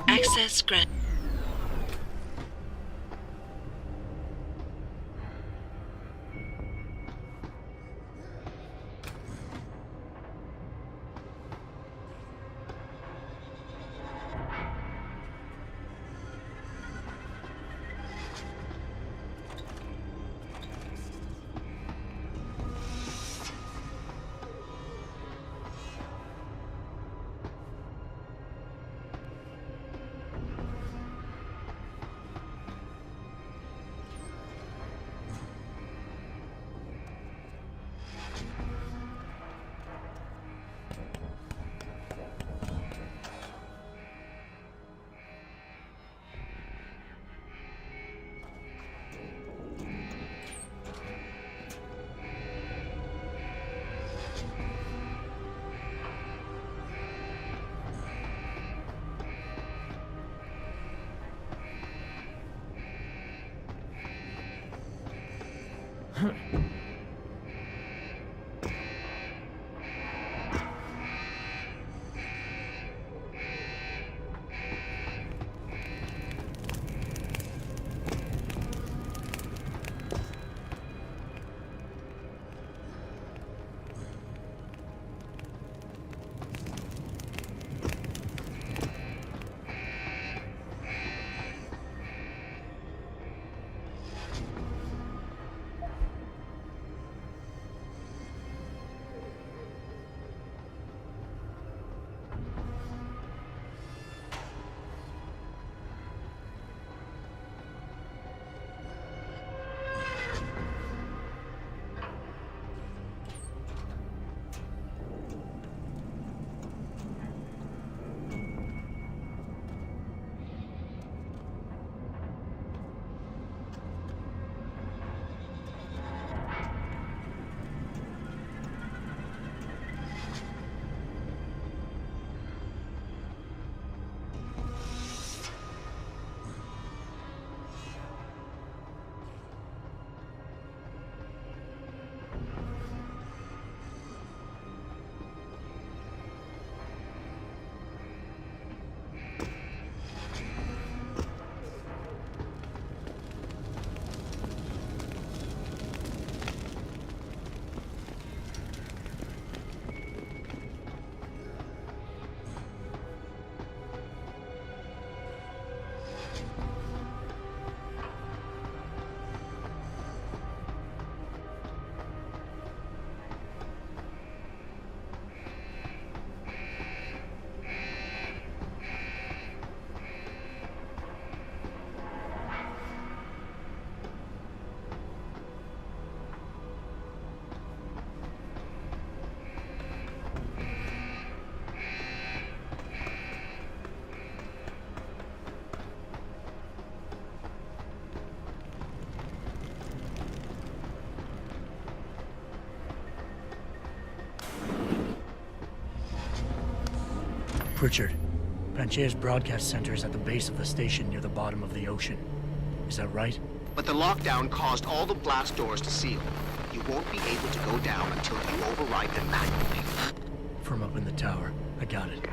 Access granted. Richard, Panchea's broadcast center is at the base of the station near the bottom of the ocean. Is that right? But the lockdown caused all the blast doors to seal. You won't be able to go down until you override them manually. From up in the tower. I got it.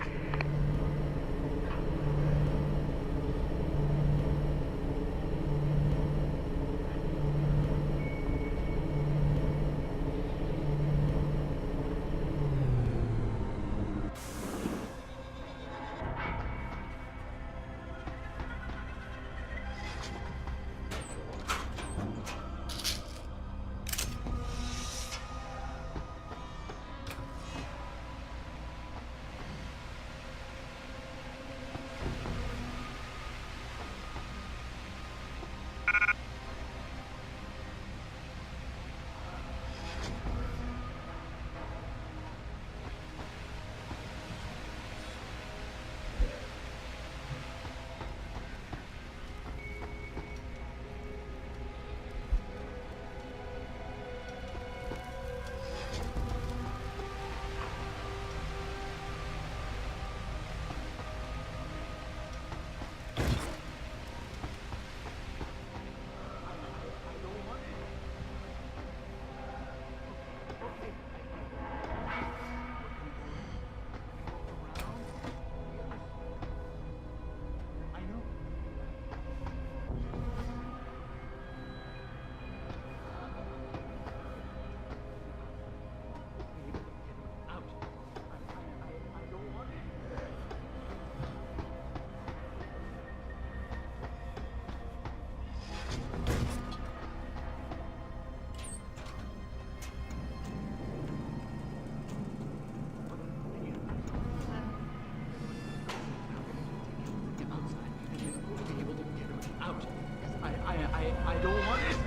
I don't want it.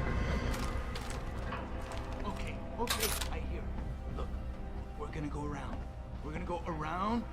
Okay, I hear. Look, we're gonna go around. We're gonna go around.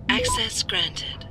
Access granted.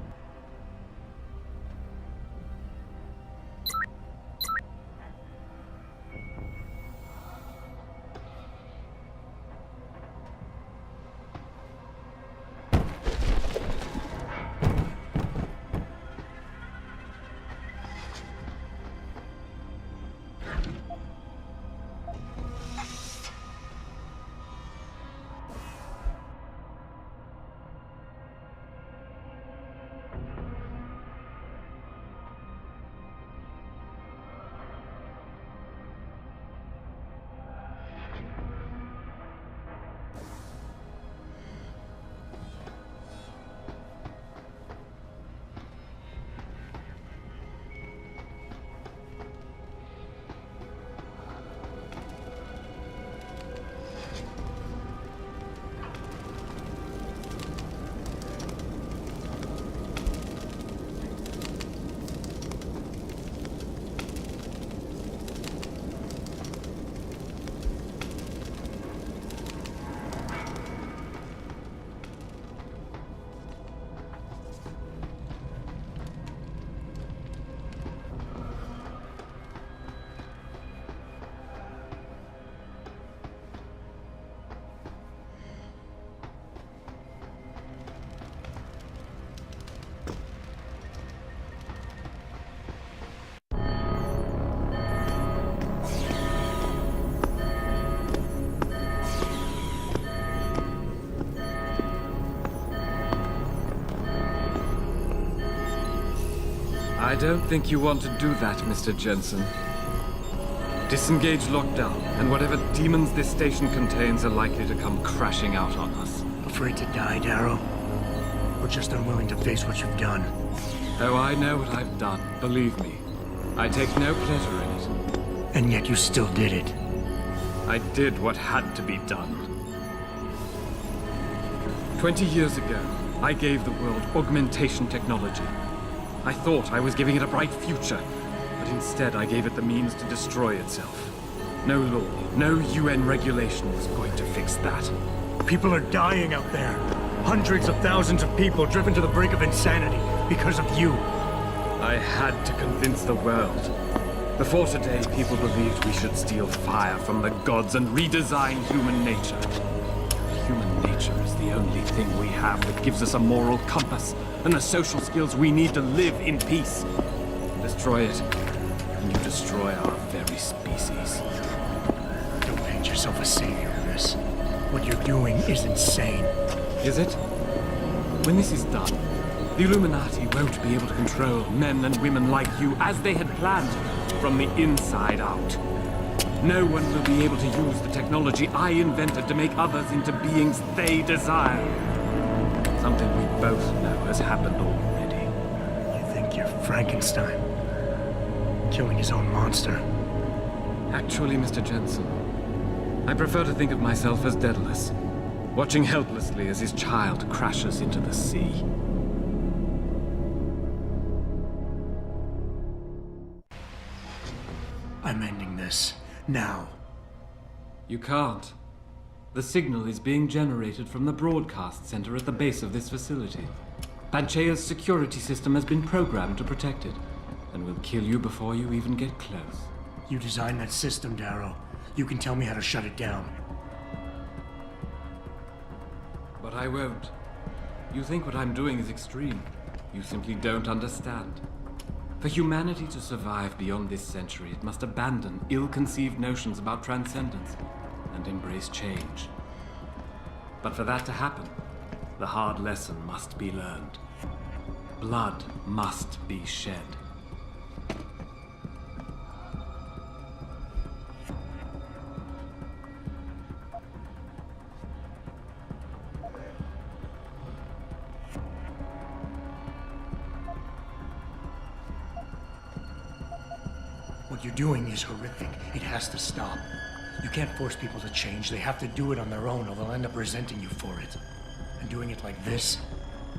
I don't think you want to do that, Mr. Jensen. Disengage lockdown, and whatever demons this station contains are likely to come crashing out on us. Afraid to die, Darrow? Or just unwilling to face what you've done? Oh, I know what I've done, believe me. I take no pleasure in it. And yet you still did it. I did what had to be done. 20 years ago, I gave the world augmentation technology. I thought I was giving it a bright future, but instead I gave it the means to destroy itself. No law, no UN regulation was going to fix that. People are dying out there. Hundreds of thousands of people driven to the brink of insanity because of you. I had to convince the world. Before today, people believed we should steal fire from the gods and redesign human nature. Human nature is the only thing we have that gives us a moral compass and the social skills we need to live in peace. Destroy it, and you destroy our very species. Don't paint yourself a savior in this. What you're doing is insane. Is it? When this is done, the Illuminati won't be able to control men and women like you as they had planned, from the inside out. No one will be able to use the technology I invented to make others into beings they desire. Something we both know has happened already. You think you're Frankenstein? Killing his own monster? Actually, Mr. Jensen, I prefer to think of myself as Daedalus, watching helplessly as his child crashes into the sea. I'm ending this. Now. You can't. The signal is being generated from the broadcast center at the base of this facility. Panchea's security system has been programmed to protect it, and will kill you before you even get close. You designed that system, Darrow. You can tell me how to shut it down. But I won't. You think what I'm doing is extreme. You simply don't understand. For humanity to survive beyond this century, it must abandon ill-conceived notions about transcendence and embrace change. But for that to happen, the hard lesson must be learned. Blood must be shed. What you're doing is horrific. It has to stop. You can't force people to change. They have to do it on their own, or they'll end up resenting you for it. And doing it like this?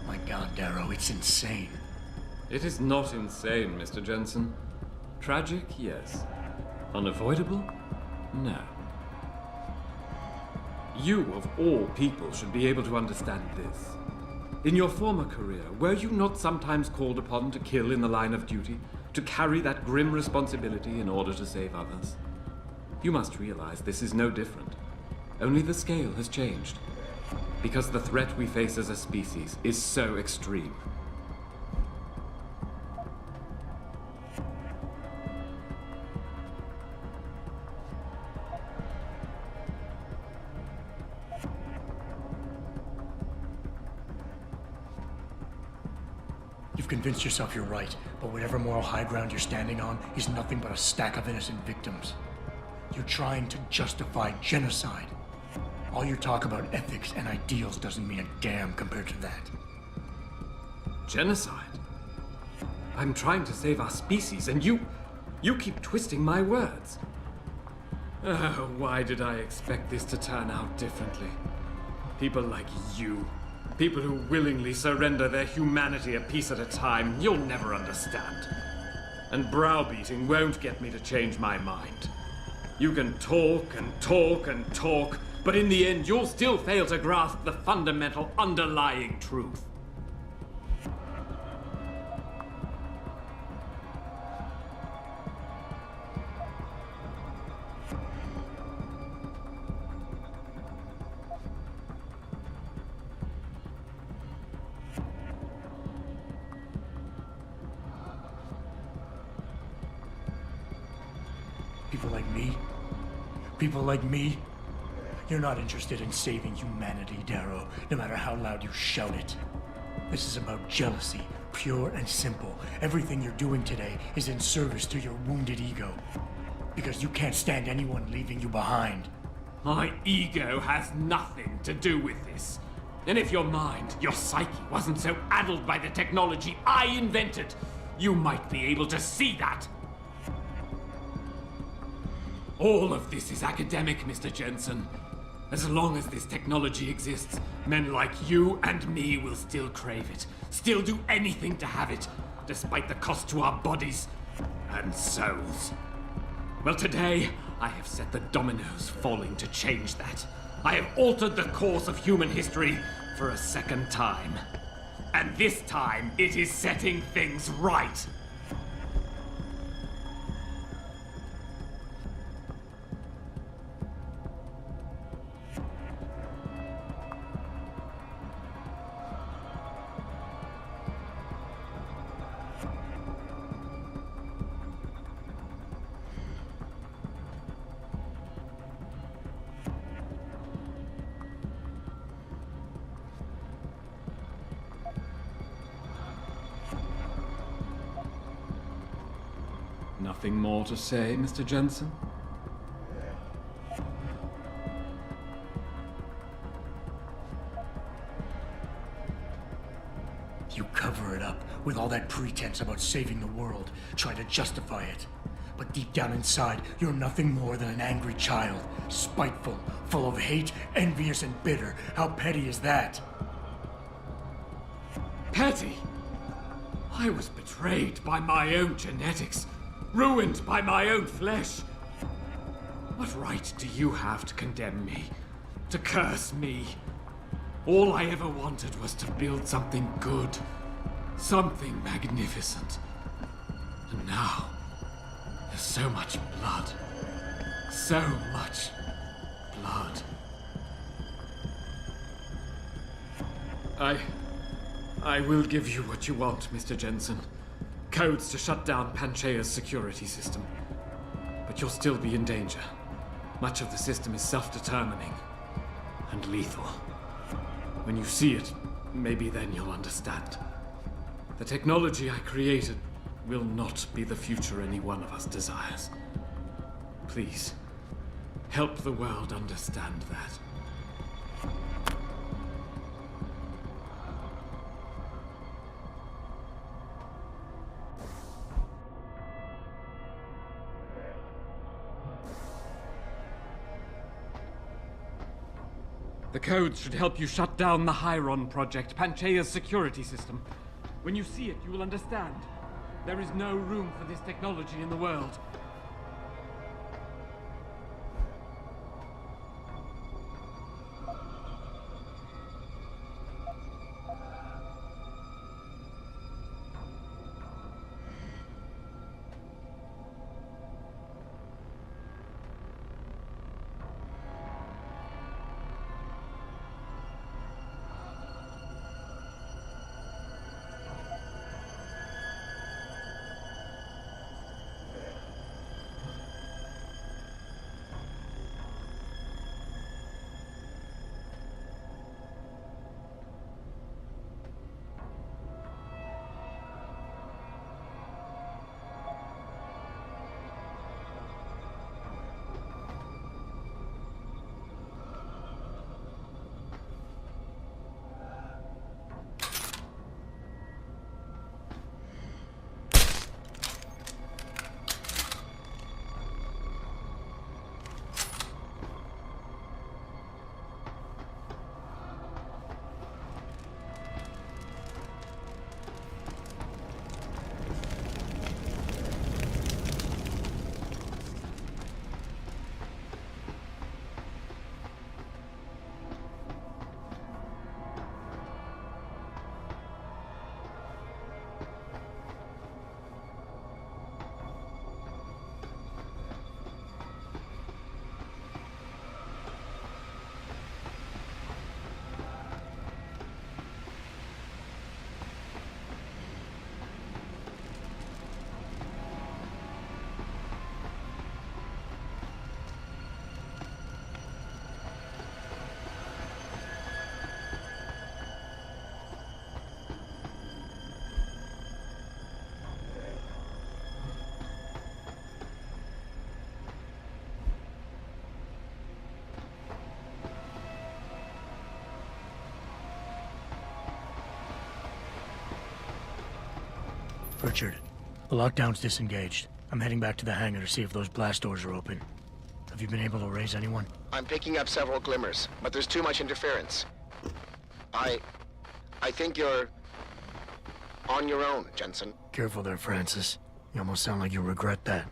My God, Darrow, it's insane. It is not insane, Mr. Jensen. Tragic, yes. Unavoidable? No. You, of all people, should be able to understand this. In your former career, were you not sometimes called upon to kill in the line of duty? To carry that grim responsibility in order to save others? You must realize this is no different. Only the scale has changed. Because the threat we face as a species is so extreme. You've convinced yourself you're right, but whatever moral high ground you're standing on is nothing but a stack of innocent victims. You're trying to justify genocide. All your talk about ethics and ideals doesn't mean a damn compared to that. Genocide? I'm trying to save our species, and you keep twisting my words. Oh, why did I expect this to turn out differently? People like you, people who willingly surrender their humanity a piece at a time, you'll never understand. And browbeating won't get me to change my mind. You can talk and talk and talk, but in the end, you'll still fail to grasp the fundamental underlying truth. People like me? You're not interested in saving humanity, Darrow, no matter how loud you shout it. This is about jealousy, pure and simple. Everything you're doing today is in service to your wounded ego. Because you can't stand anyone leaving you behind. My ego has nothing to do with this. And if your mind, your psyche, wasn't so addled by the technology I invented, you might be able to see that. All of this is academic, Mr. Jensen. As long as this technology exists, men like you and me will still crave it, still do anything to have it, despite the cost to our bodies and souls. Well, today, I have set the dominoes falling to change that. I have altered the course of human history for a second time. And this time, it is setting things right. Nothing more to say, Mr. Jensen? You cover it up with all that pretense about saving the world, try to justify it. But deep down inside, you're nothing more than an angry child, spiteful, full of hate, envious and bitter. How petty is that? Petty? I was betrayed by my own genetics. Ruined by my own flesh. What right do you have to condemn me? To curse me? All I ever wanted was to build something good. Something magnificent. And now, there's so much blood. So much blood. I will give you what you want, Mr. Jensen. codes to shut down Panchaea's security system. But you'll still be in danger. Much of the system is self-determining and lethal. When you see it, maybe then you'll understand. The technology I created will not be the future any one of us desires. Please, help the world understand that. The codes should help you shut down the Hyron project, Panchaea's security system. When you see it, you will understand. There is no room for this technology in the world. Richard, the lockdown's disengaged. I'm heading back to the hangar to see if those blast doors are open. Have you been able to raise anyone? I'm picking up several glimmers, but there's too much interference. I think you're on your own, Jensen. Careful there, Francis. You almost sound like you'll regret that.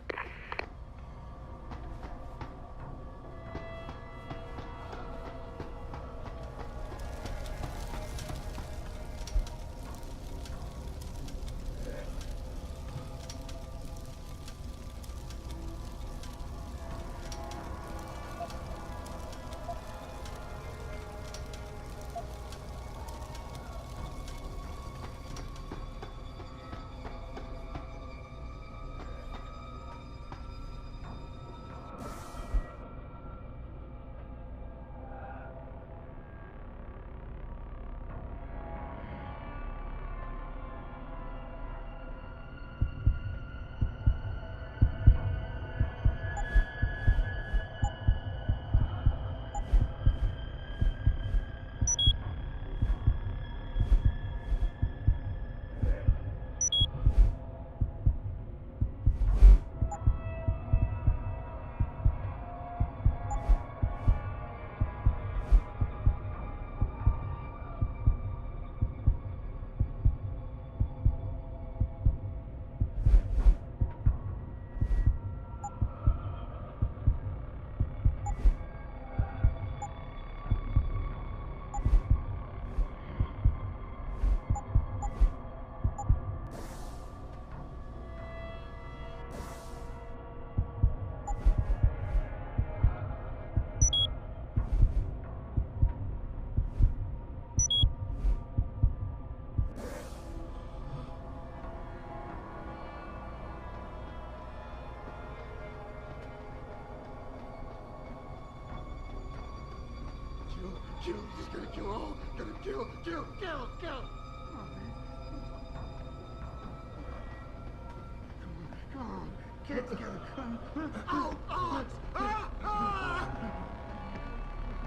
Kill. He's gonna kill all. Gonna kill. Come on. Get it together. Out! Out! Ah!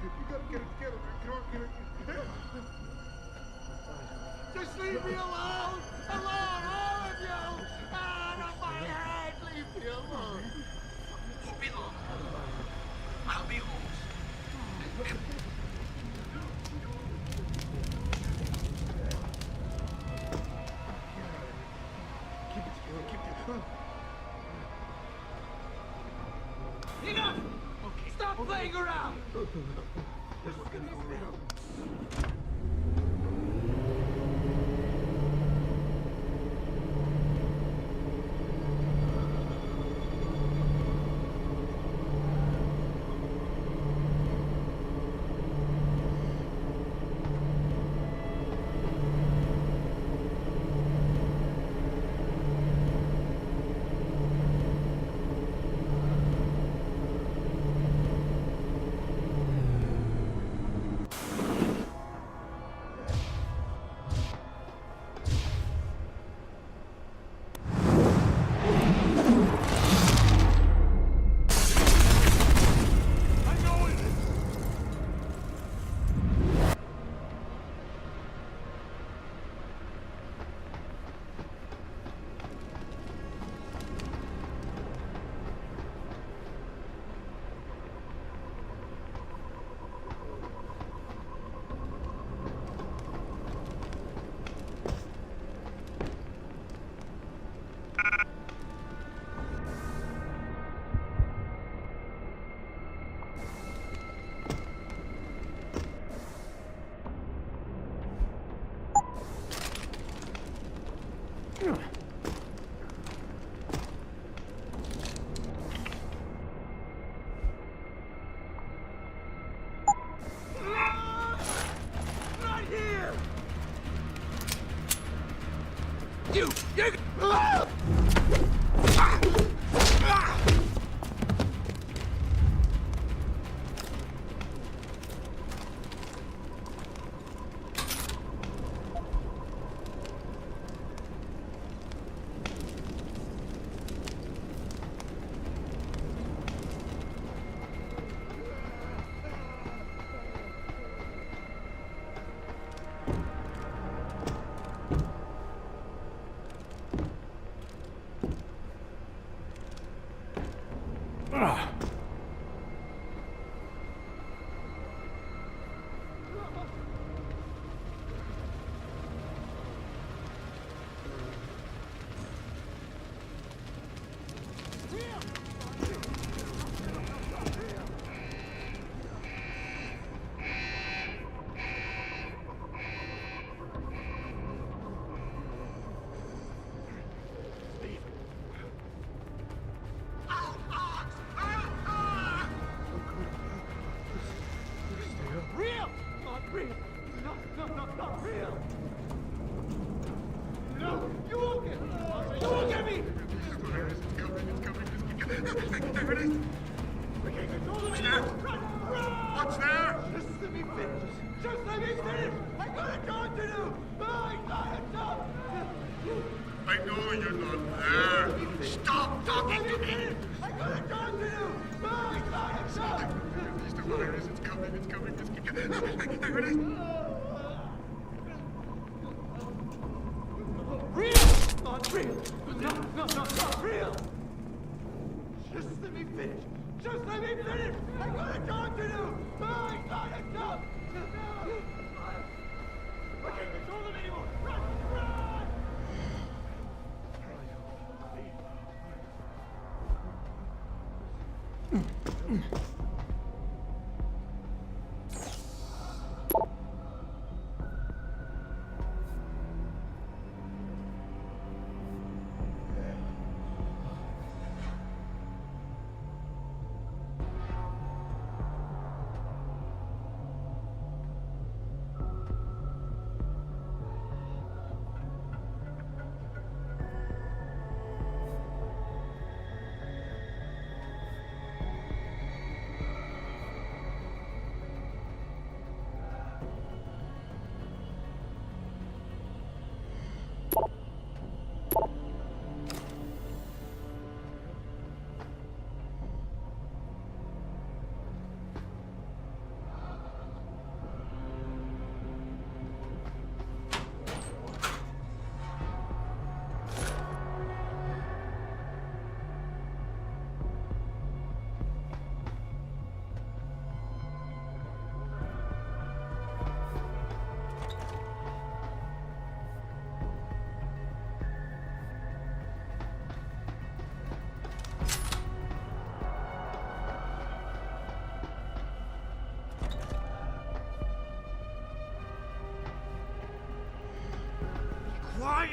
You gotta get it together, man. Come on, get it. Just leave me alone! Alone, all of you! Out of my head! Leave me alone! Won't be long. I'll be home. Keep it together, keep it together. Enough! Okay. Stop playing around! We're gonna go around.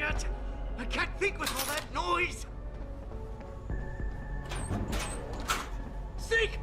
quiet! I can't think with all that noise! Zeke!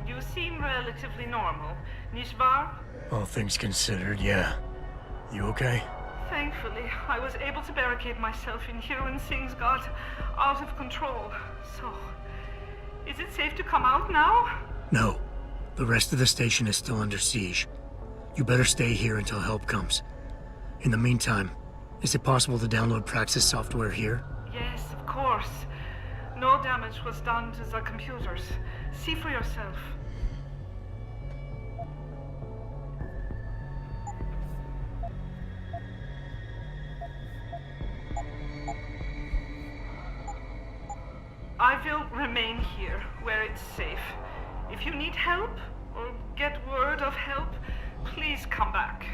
You seem relatively normal, nicht wahr? All things considered, yeah. You okay? Thankfully, I was able to barricade myself in here when things got out of control. So, is it safe to come out now? No. The rest of the station is still under siege. You better stay here until help comes. In the meantime, is it possible to download Praxis software here? Yes, of course. No damage was done to the computers. See for yourself. I will remain here, where it's safe. If you need help, or get word of help, please come back.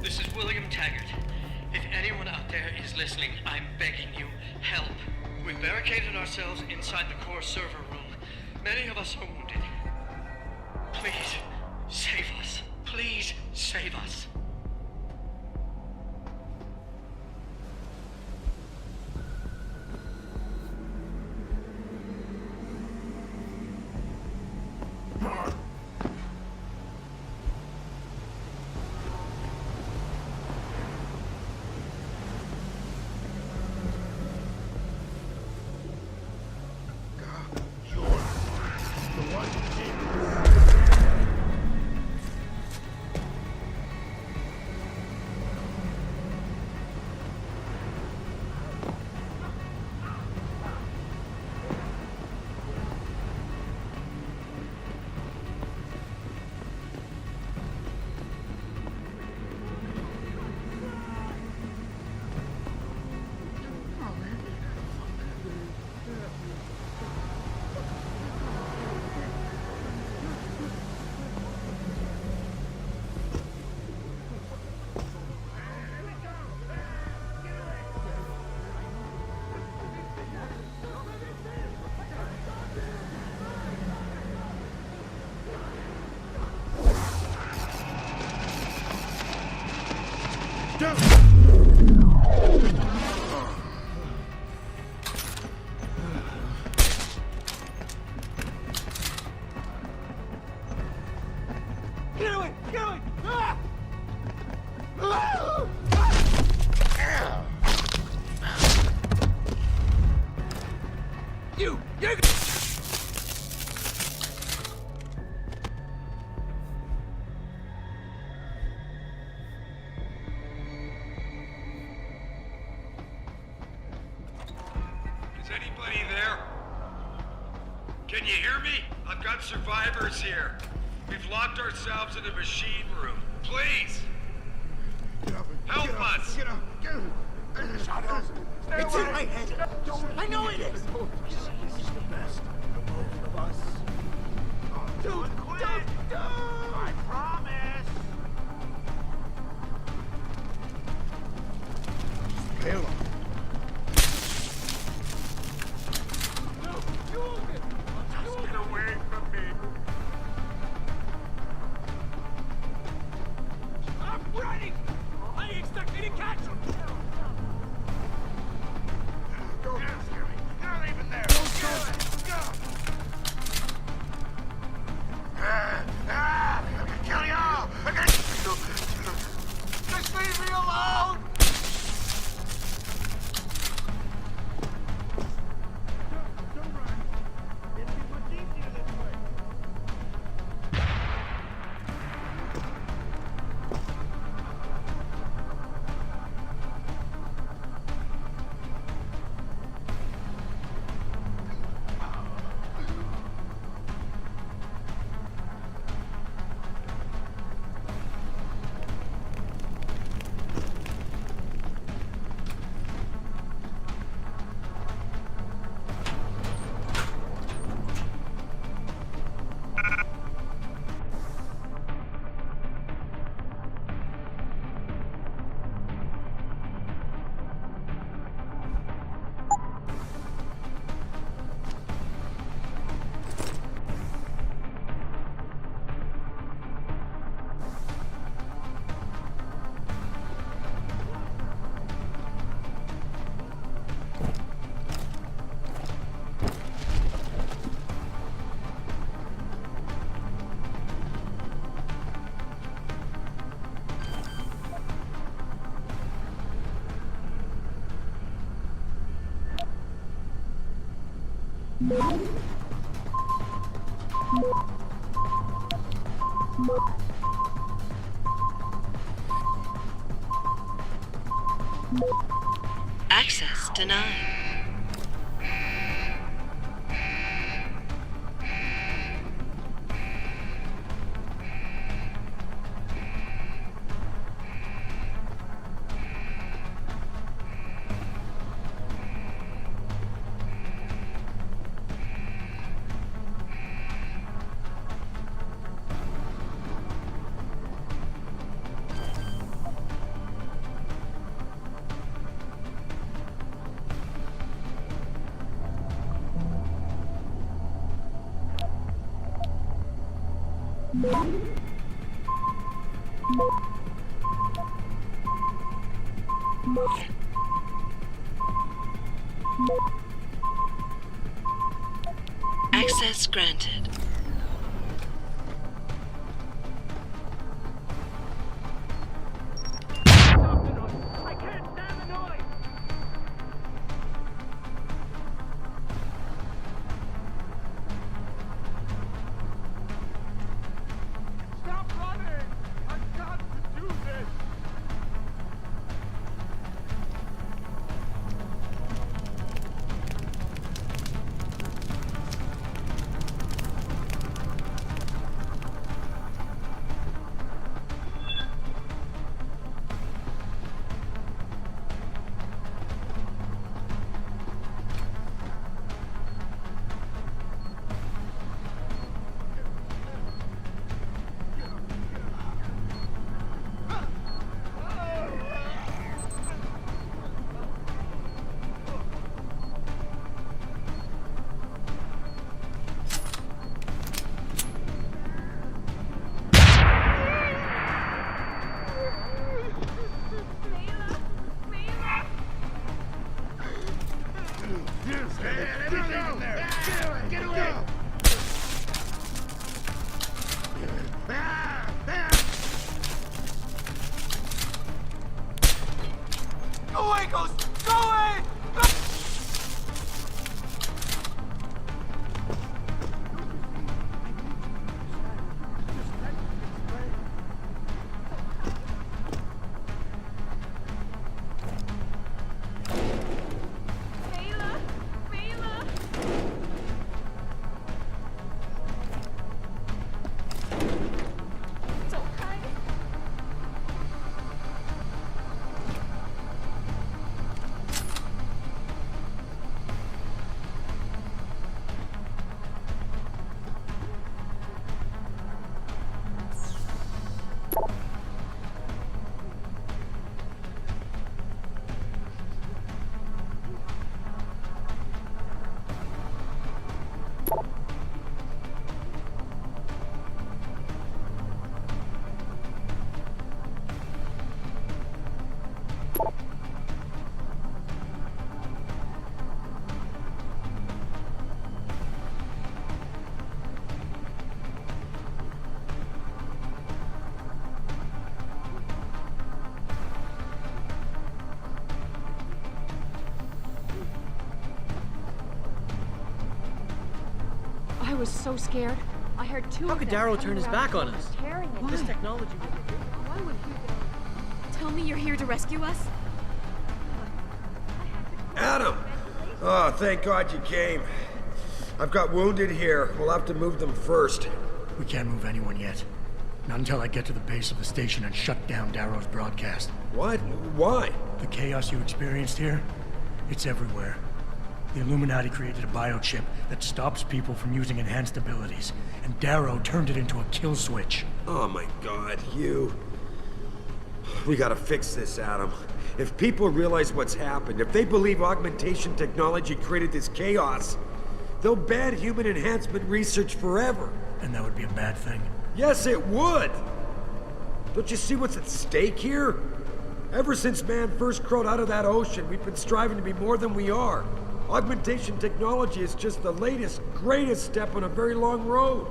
This is William Taggart. If anyone out there is listening, I'm begging you, help. We've barricaded ourselves inside the core server room. Many of us are wounded. Please, save us. Please, save us. Get away! Get away! Ah! You! Is anybody there? Can you hear me? I've got survivors here. We've locked ourselves in a machine room. Please! Get up. Help get up, us! Get up. Get up. Shut up. It's in my head. I know it is. He's the best of both of us. Dude, don't. I promise. Halo. Just get away from me. I'm running! I expect me to catch him! Go. You're not even there. Go. I'm gonna kill you all. Just leave me alone. Don't run. It'll be much easier this way. Access denied. Access granted. I can't stand the noise! Stop running! I've got to do this! was so scared. I heard two How of could them Darrow coming turn his around back the on corner, us? tearing at This me. technology Why would he? Tell me you're here to rescue us? Adam! Oh, thank God you came. I've got wounded here. We'll have to move them first. We can't move anyone yet. Not until I get to the base of the station and shut down Darrow's broadcast. What? Why? The chaos you experienced here, it's everywhere. The Illuminati created a biochip that stops people from using enhanced abilities, and Darrow turned it into a kill switch. Oh my God, you... We gotta fix this, Adam. If people realize what's happened, if they believe augmentation technology created this chaos, they'll ban human enhancement research forever. And that would be a bad thing. Yes, it would! Don't you see what's at stake here? Ever since man first crawled out of that ocean, we've been striving to be more than we are. Augmentation technology is just the latest, greatest step on a very long road.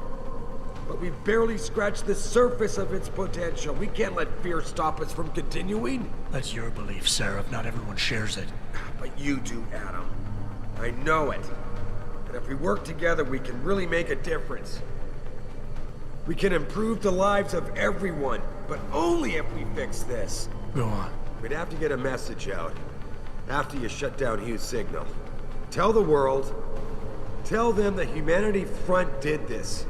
But we've barely scratched the surface of its potential. We can't let fear stop us from continuing. That's your belief, Seraph. Not everyone shares it. But you do, Adam. I know it. And if we work together, we can really make a difference. We can improve the lives of everyone, but only if we fix this. Go on. We'd have to get a message out after you shut down Hugh's signal. Tell the world, tell them the Humanity Front did this.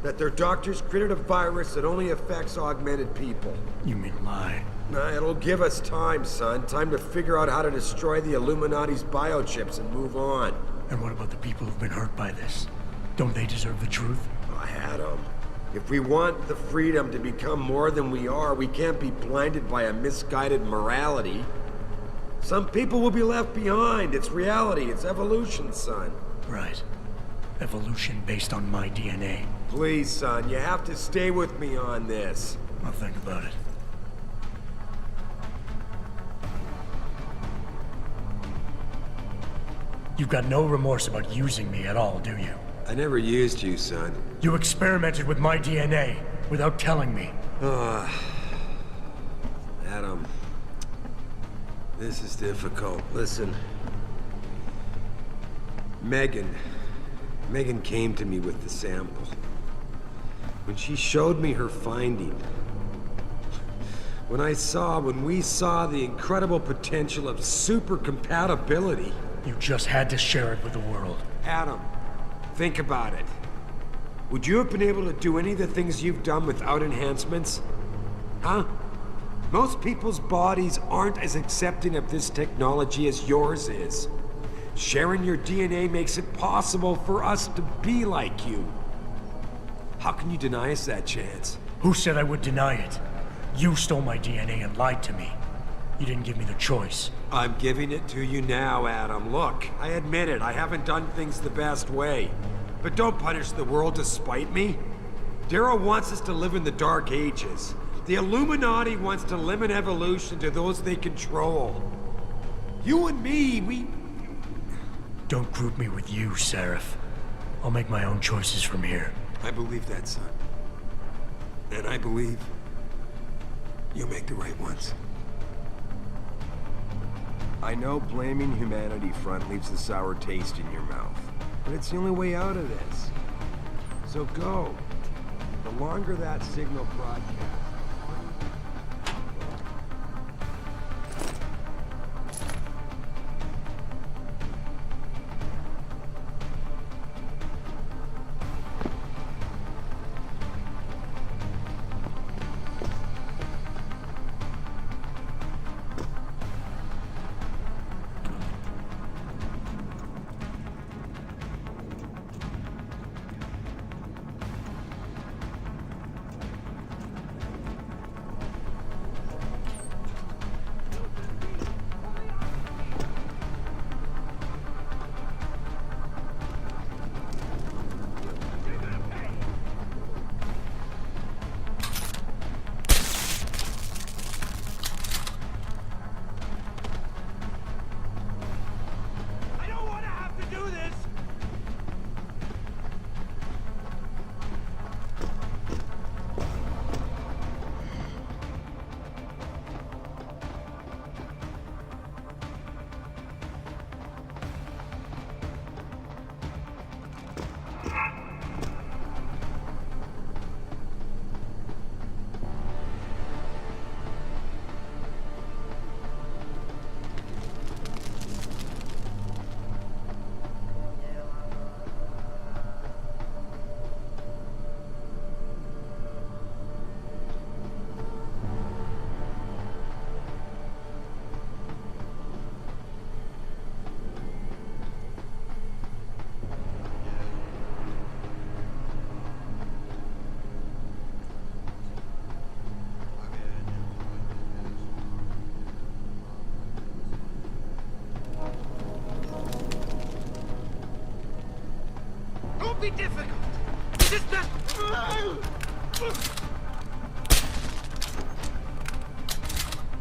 That their doctors created a virus that only affects augmented people. You mean lie? Nah, it'll give us time, son. Time to figure out how to destroy the Illuminati's biochips and move on. And what about the people who've been hurt by this? Don't they deserve the truth? I had them. If we want the freedom to become more than we are, we can't be blinded by a misguided morality. Some people will be left behind. It's reality. It's evolution, son. Right. Evolution based on my DNA. Please, son, you have to stay with me on this. I'll think about it. You've got no remorse about using me at all, do you? I never used you, son. You experimented with my DNA without telling me. Adam, this is difficult. Listen. Megan came to me with the sample. When she showed me her finding, when we saw the incredible potential of super compatibility. You just had to share it with the world. Adam, think about it. Would you have been able to do any of the things you've done without enhancements? Huh? Most people's bodies aren't as accepting of this technology as yours is. Sharing your DNA makes it possible for us to be like you. How can you deny us that chance? Who said I would deny it? You stole my DNA and lied to me. You didn't give me the choice. I'm giving it to you now, Adam. Look, I admit it. I haven't done things the best way. But don't punish the world to spite me. Darrow wants us to live in the Dark Ages. The Illuminati wants to limit evolution to those they control. You and me, we... Don't group me with you, Seraph. I'll make my own choices from here. I believe that, son. And I believe you'll make the right ones. I know blaming Humanity Front leaves a sour taste in your mouth, but it's the only way out of this. So go. The longer that signal broadcasts... Don't be difficult. Just that.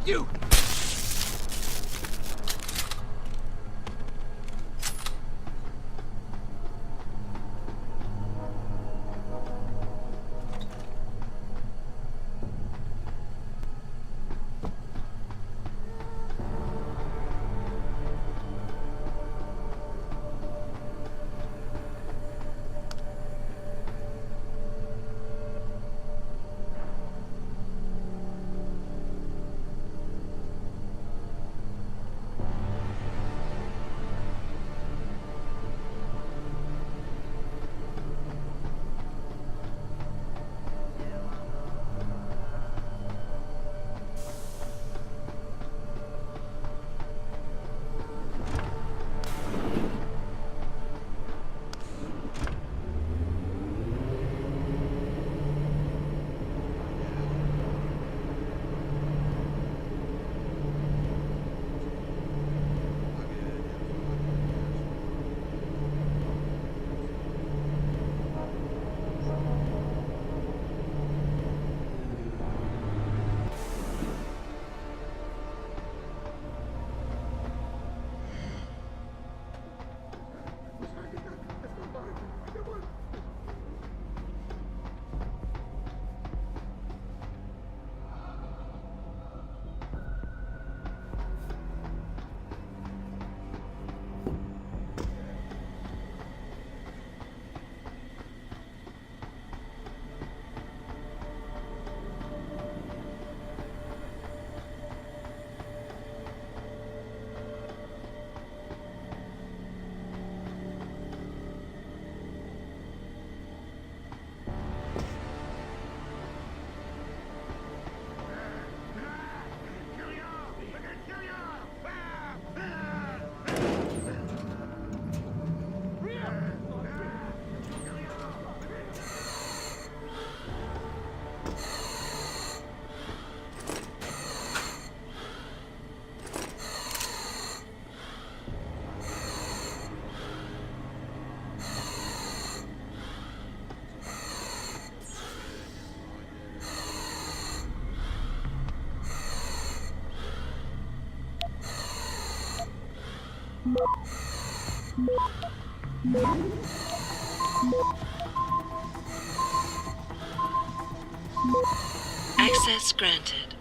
You. Access granted.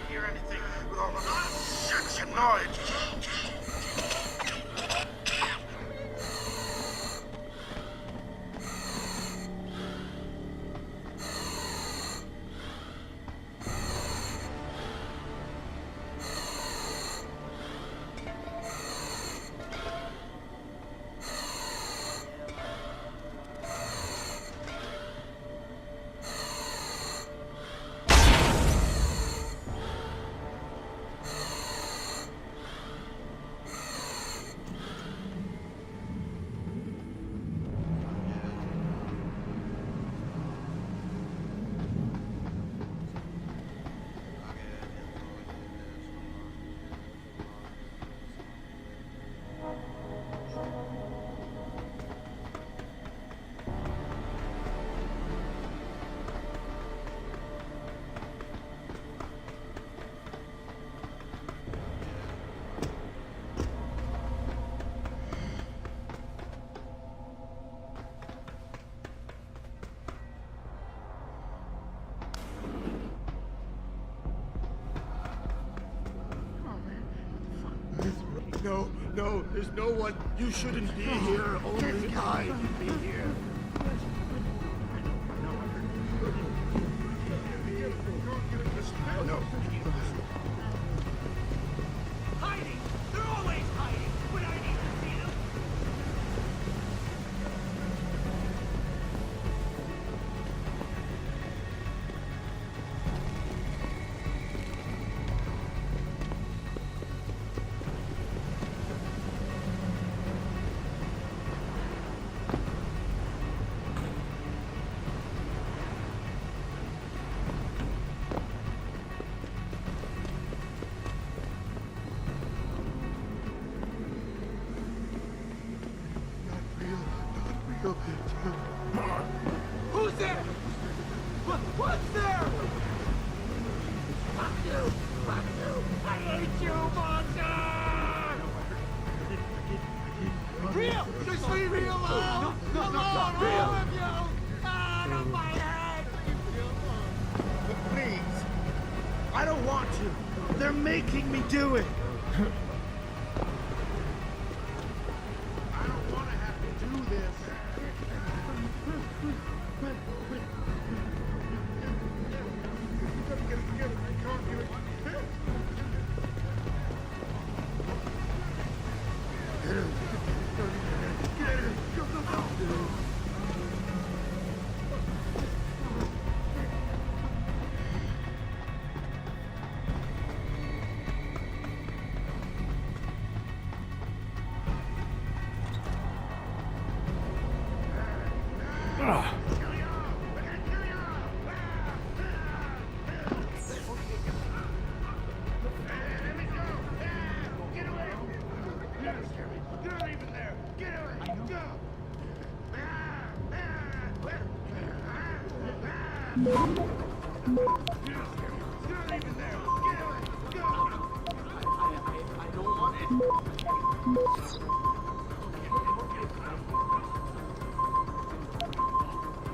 Hear anything with all of that shit noise? No, no, there's no one. You shouldn't be here. Only I can be here. No. Hiding! They're always hiding when I need to see them! What's there? Fuck you! Fuck you! I hate you, monster! Real! Just leave me alone! Alone, all of you! Out of my head! Please! I don't want to! They're making me do it! I don't want to have to do this!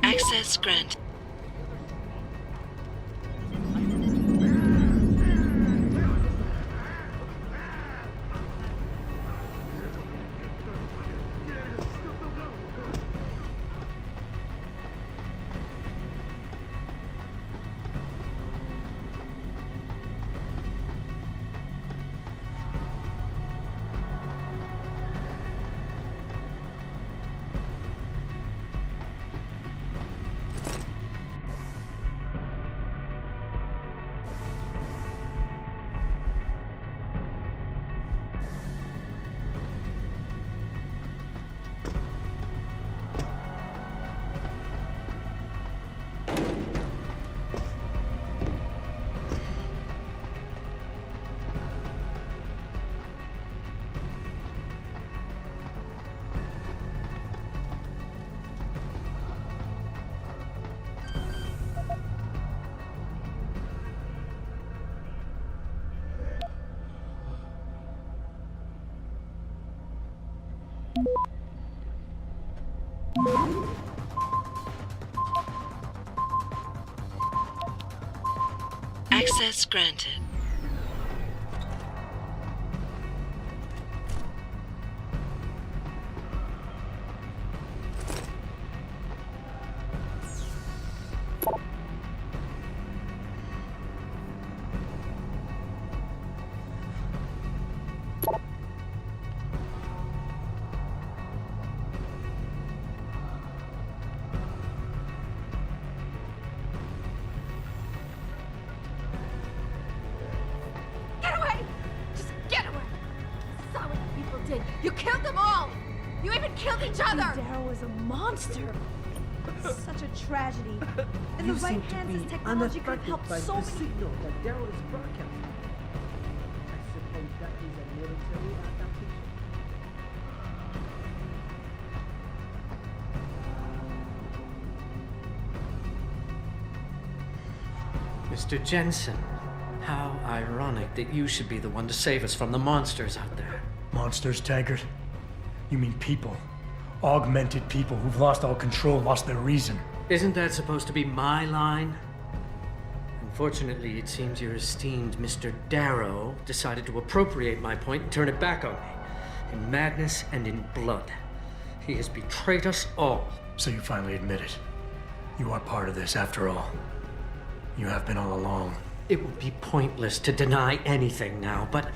Access granted. Access granted. You killed them all! You even killed each other! Darrow was a monster! Such a tragedy. In the right hands, this technology could help so many... signal that Darrow is broadcasting. I suppose that is a military adaptation. Mr. Jensen, how ironic that you should be the one to save us from the monsters out there. Monsters, Taggart? You mean people. Augmented people who've lost all control, lost their reason. Isn't that supposed to be my line? Unfortunately, it seems your esteemed Mr. Darrow decided to appropriate my point and turn it back on me. In madness and in blood. He has betrayed us all. So you finally admit it. You are part of this, after all. You have been all along. It would be pointless to deny anything now, but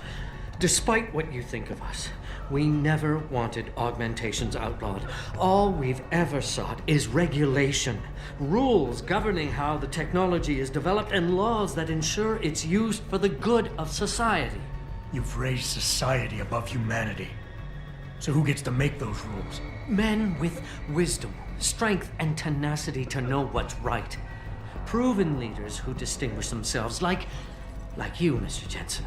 despite what you think of us, we never wanted augmentations outlawed. All we've ever sought is regulation, rules governing how the technology is developed, and laws that ensure it's used for the good of society. You've raised society above humanity. So who gets to make those rules? Men with wisdom, strength, and tenacity to know what's right. Proven leaders who distinguish themselves, like you, Mr. Jensen.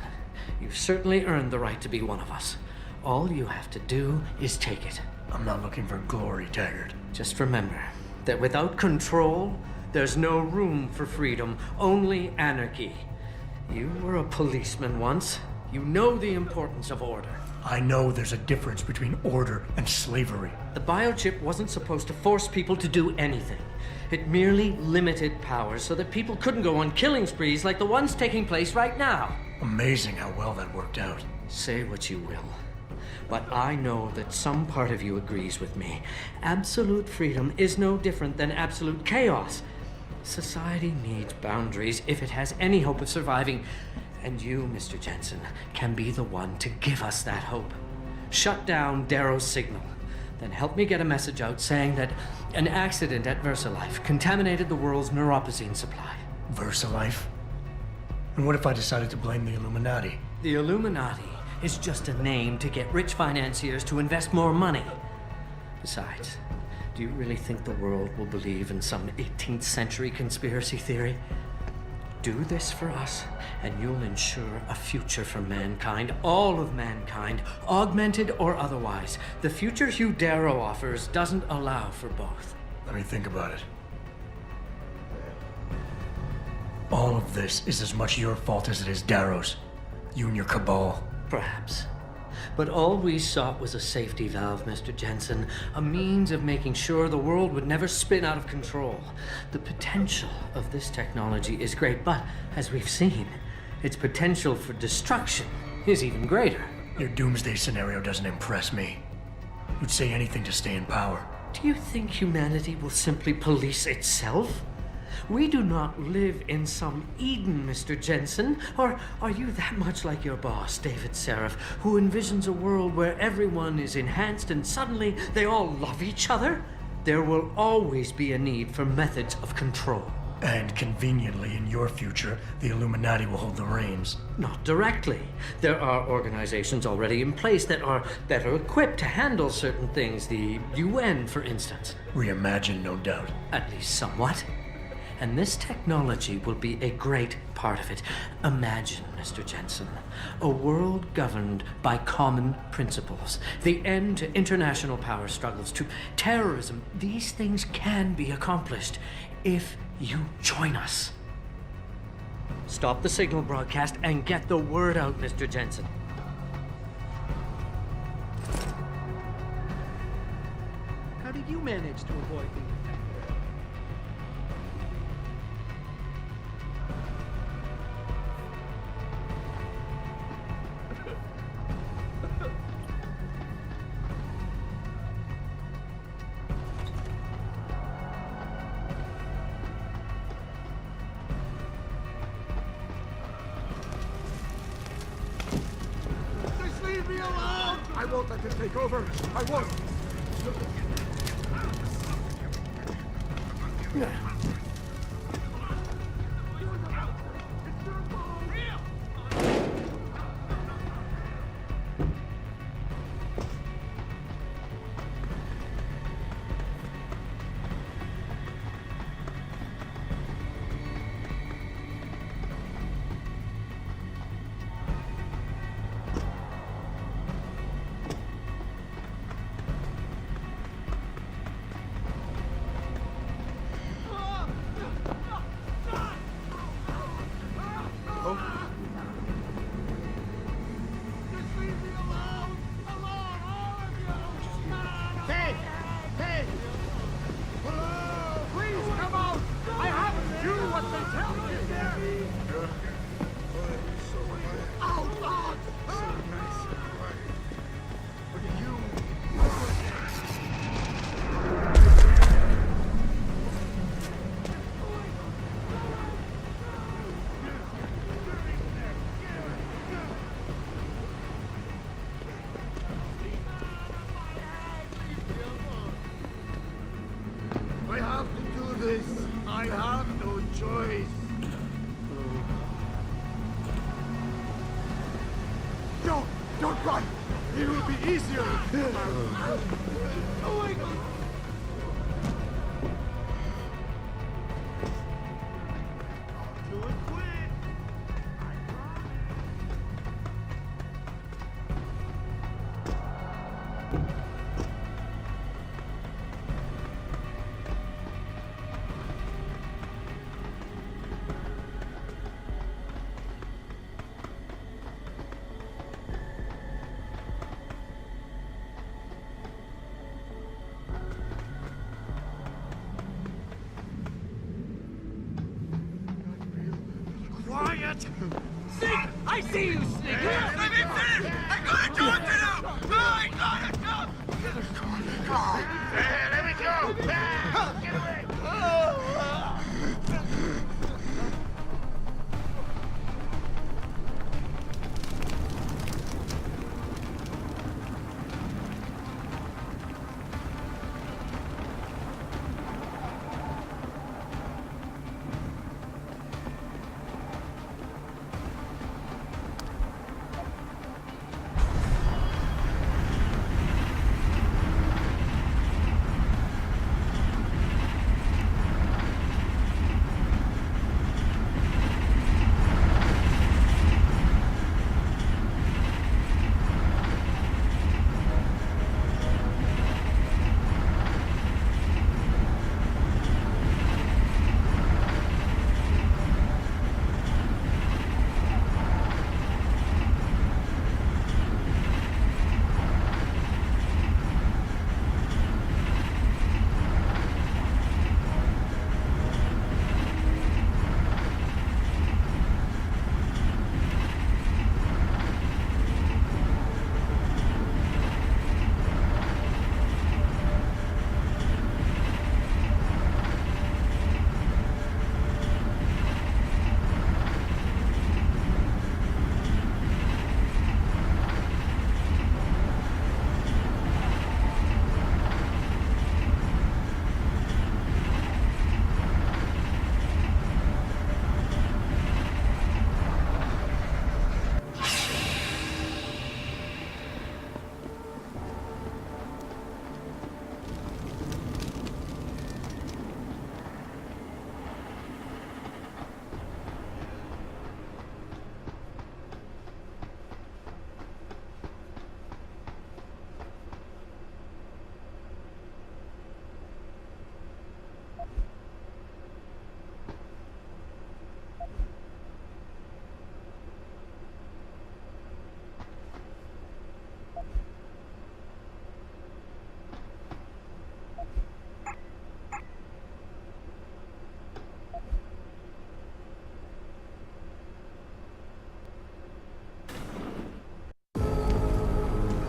You've certainly earned the right to be one of us. All you have to do is take it. I'm not looking for glory, Taggart. Just remember that without control, There's no room for freedom, only anarchy. You were a policeman once. You know the importance of order. I know there's a difference between order and slavery. The biochip wasn't supposed to force people to do anything. It merely limited powers so that people couldn't go on killing sprees like the ones taking place right now. Amazing how well that worked out. Say what you will, but I know that some part of you agrees with me. Absolute freedom is no different than absolute chaos. Society needs boundaries if it has any hope of surviving. And you, Mr. Jensen, can be the one to give us that hope. Shut down Darrow's signal. Then help me get a message out saying that an accident at VersaLife contaminated the world's neuropozyne supply. VersaLife? And what if I decided to blame the Illuminati? The Illuminati is just a name to get rich financiers to invest more money. Besides, do you really think the world will believe in some 18th century conspiracy theory? Do this for us, and you'll ensure a future for mankind, all of mankind, augmented or otherwise. The future Hugh Darrow offers doesn't allow for both. Let me think about it. All of this is as much your fault as it is Darrow's. You and your cabal. Perhaps. But all we sought was a safety valve, Mr. Jensen, a means of making sure the world would never spin out of control. The potential of this technology is great, but as we've seen, its potential for destruction is even greater. Your doomsday scenario doesn't impress me. You'd say anything to stay in power. Do you think humanity will simply police itself? We do not live in some Eden, Mr. Jensen. Or are you that much like your boss, David Seraph, who envisions a world where everyone is enhanced and suddenly they all love each other? There will always be a need for methods of control. And conveniently, in your future, the Illuminati will hold the reins. Not directly. There are organizations already in place that are better equipped to handle certain things. The UN, for instance. Reimagined, no doubt. At least somewhat. And this technology will be a great part of it. Imagine, Mr. Jensen, a world governed by common principles. The end to international power struggles, to terrorism. These things can be accomplished if you join us. Stop the signal broadcast and get the word out, Mr. Jensen. How did you manage to avoid being detected? Just leave me alone! I won't let this take over. I won't. Hey! Hey! Hello! Please come out! I have to do what they tell me! Out! Out! I have to do this. I have no choice. Don't run. It will be easier. Oh my God. Do it quick. it! Sneak! I see you, Sneak! Let me finish! I gotta talk to you! No, I gotta talk! Hey, let me go! Ah, get away!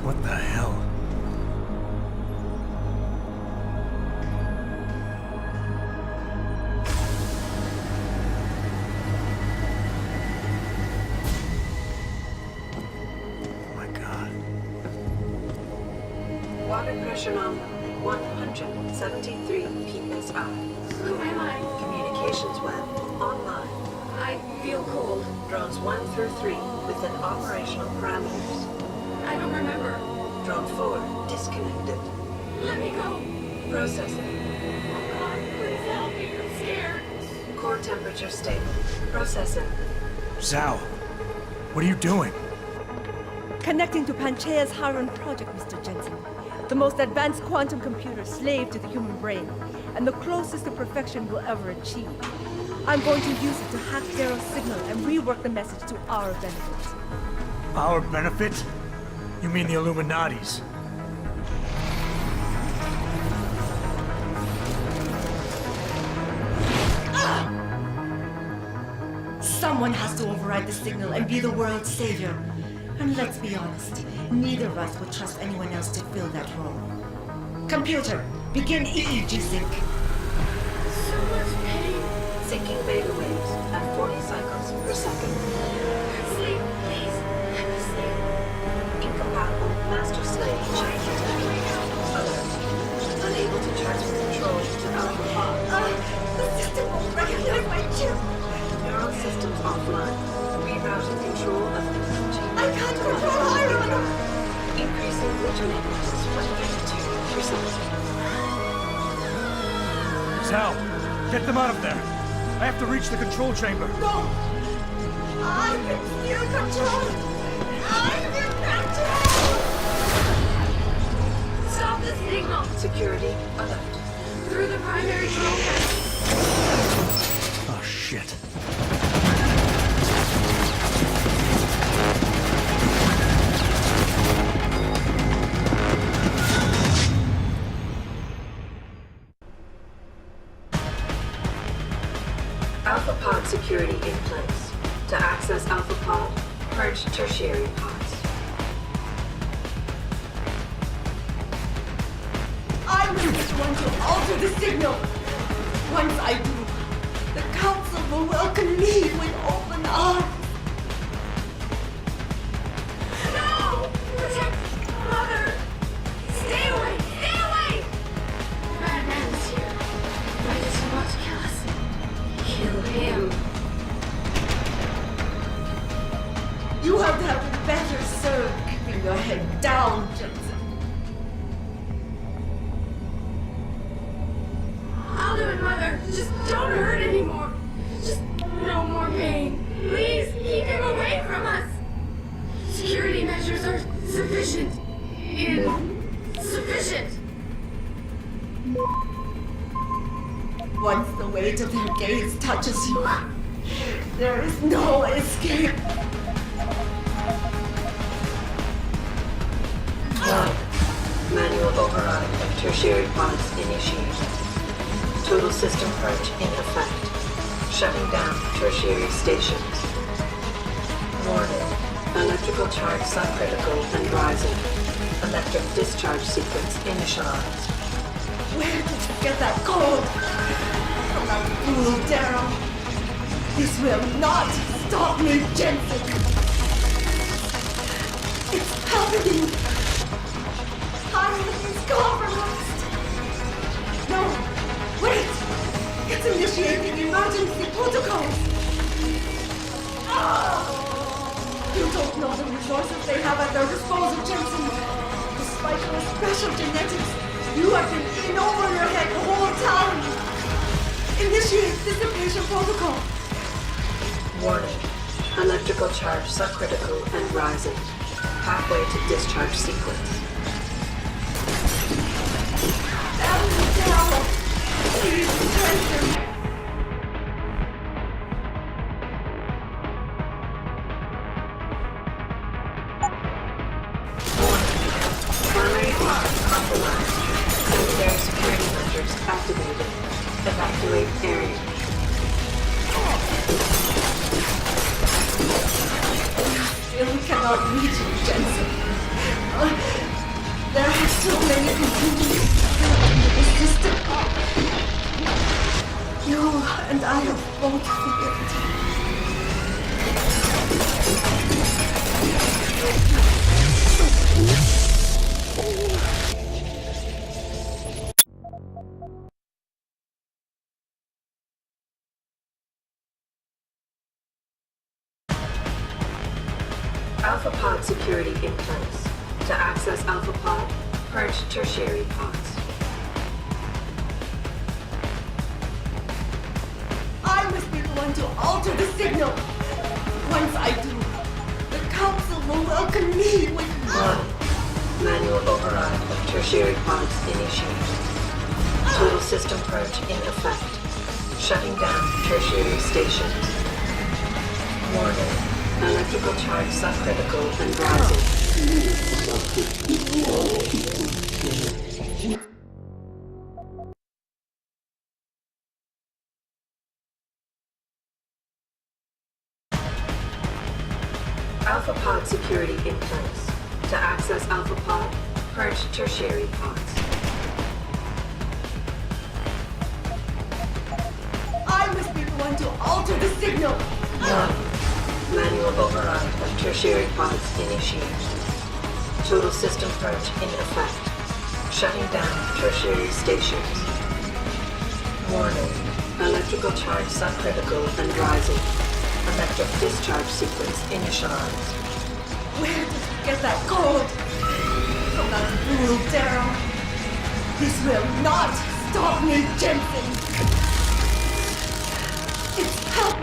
What the hell? Oh my God. Water pressure nominal 173 psi. Who am I? Communications web online. I feel cold. Drones 1 through 3 within operational parameters. I don't remember. Drone 4 disconnected. Let me go. Processing. Oh God, please help me. I'm scared. Core temperature stable. Processing. Zhao, what are you doing? Connecting to Panchaea's Harun project, Mr. Jensen. The most advanced quantum computer slave to the human brain, and the closest to perfection we'll ever achieve. I'm going to use it to hack Darrow's signal and rework the message to our benefit. Our benefit? You mean the Illuminati's? Someone has to override the signal and be the world's savior. And let's be honest, neither of us would trust anyone else to fill that role. Computer, begin EEG sync. So much pain. Syncing beta waves at 40 cycles per second. Sleep, please. Let me sleep. Incompatible master-slave chain detected. Alert. Unable to transfer control to Alpha 5. The system won't recognize my chip. Neural systems offline. Rerouting control of energy. I can't control Iron. Increasing glutamate levels by 32%. Zhao, get them out of there. I have to reach the control chamber. No! I'm in fear control! I'm in control! Stop the signal! Security alert. Through the primary control panel. Oh, shit. Alpha pod security in place. To access Alpha Pod, purge tertiary pods. I was just one to alter the signal. Once I do, the Council will welcome me with open arms. No! Protect Mother! Stay away! Stay away! Bad man is here. Why does he want to kill us? Kill him. You have been better served keeping your head down, Jensen. I'll do it, Mother. Just don't hurt anymore. Just no more pain. Please keep him away from us. Security measures are sufficient. Insufficient. Once the weight of their gaze touches you, there is no escape. Manual override of tertiary pods initiated. Total system purge in effect. Shutting down tertiary stations. Warning. Electrical charge subcritical and rising. Electric discharge sequence initialized. Where did you get that gold? From that fool, Daryl. This will not stop me, Jensen. It's happening. Harlan is compromised. No, wait. It's initiating emergency protocols. You don't know the resources they have at their disposal, Jensen. Despite your special genetics, you have been in over your head the whole time. Initiate dissipation protocol. Warning. Electrical charge subcritical and rising. Halfway to discharge sequence. Please, Jensen. Primary pods compromised. Secondary security measures activated. Evacuate area. Still cannot reach you, Jensen. There are so many computers in the system. You and I have both figured. Alpha Pod security in place. To access Alpha Pod, purge tertiary pods. I must be the one to alter the signal. Once I do, the Council will welcome me with... Manual override of tertiary pods initiated. Total system purge in effect. Shutting down tertiary stations. Warning. Electrical charge subcritical and rising. Alpha Pod security in place. To access Alpha Pod, purge tertiary pods. I must be the one to alter the signal. Manual override of tertiary pods initiated. Total system purge in effect. Shutting down tertiary stations. Warning. Electrical charge subcritical and rising. Electric discharge sequence initialized. Where did you get that gold? From that fool, Daryl. This will not stop me, Jensen. It's help.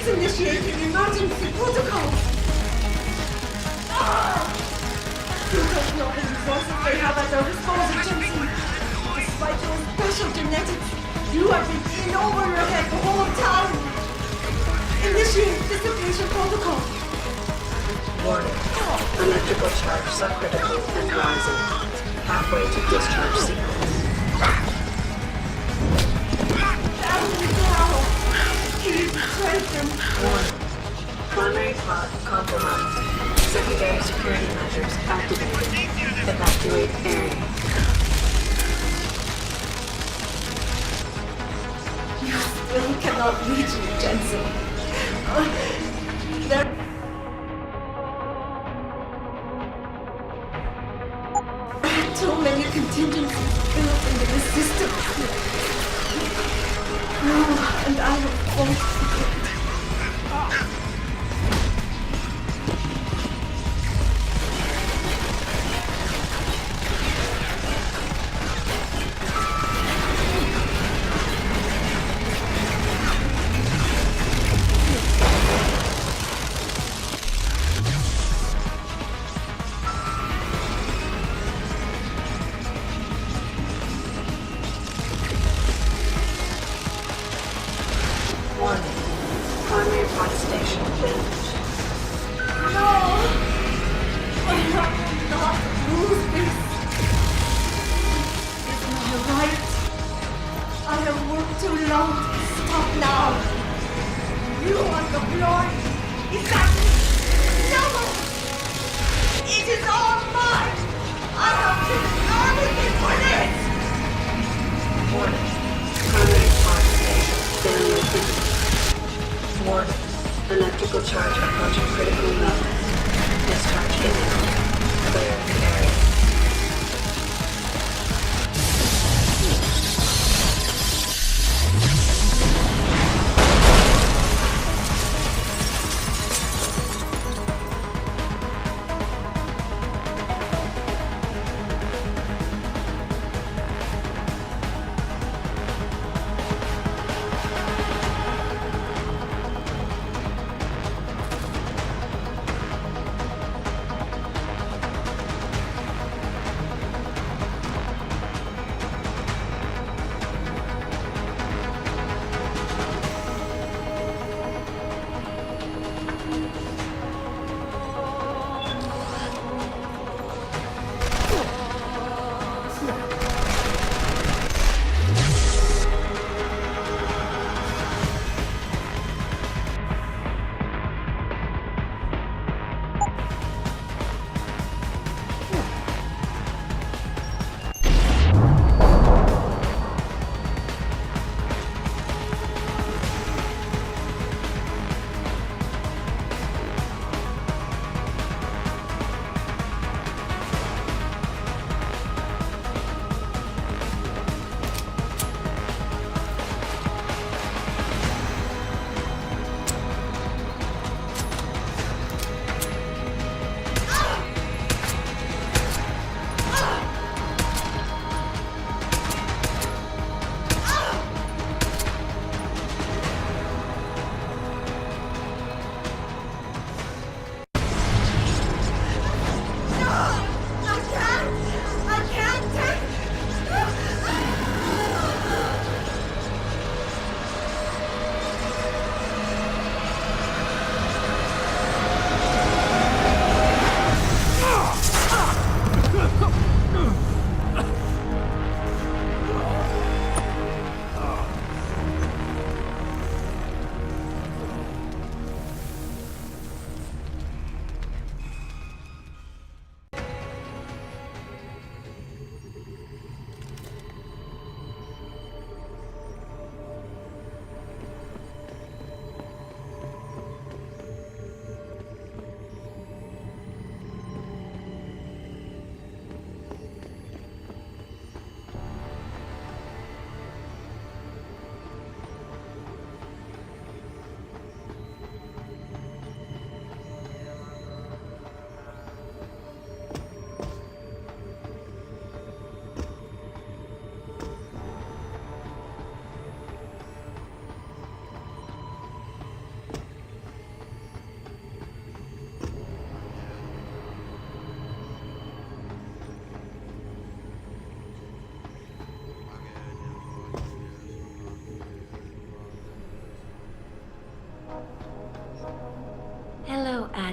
Initiating emergency protocols! You don't know the resources they have at their disposal, Jensen. Despite your special genetics, You have been in over your head the whole time! Initiate dissipation protocol! Warning. Electrical charge subcritical and rising. Halfway to discharge sequence. Keep strengthened! Warning. Primary pod compromised. Secondary security measures activated. Evacuate area. You still cannot reach me, Jensen. There... Too many contingencies built into the system. And I will both forget. Warning. Primary pod station damaged. No! I have not lose this. It's my right. I have worked too long to stop now. You want the glory? Is that it? No! It is all mine! I have given everything for this! Warning. Primary pod station failure critical. Warning. Electrical charge approaching critical levels. Discharge imminent. Clear the area.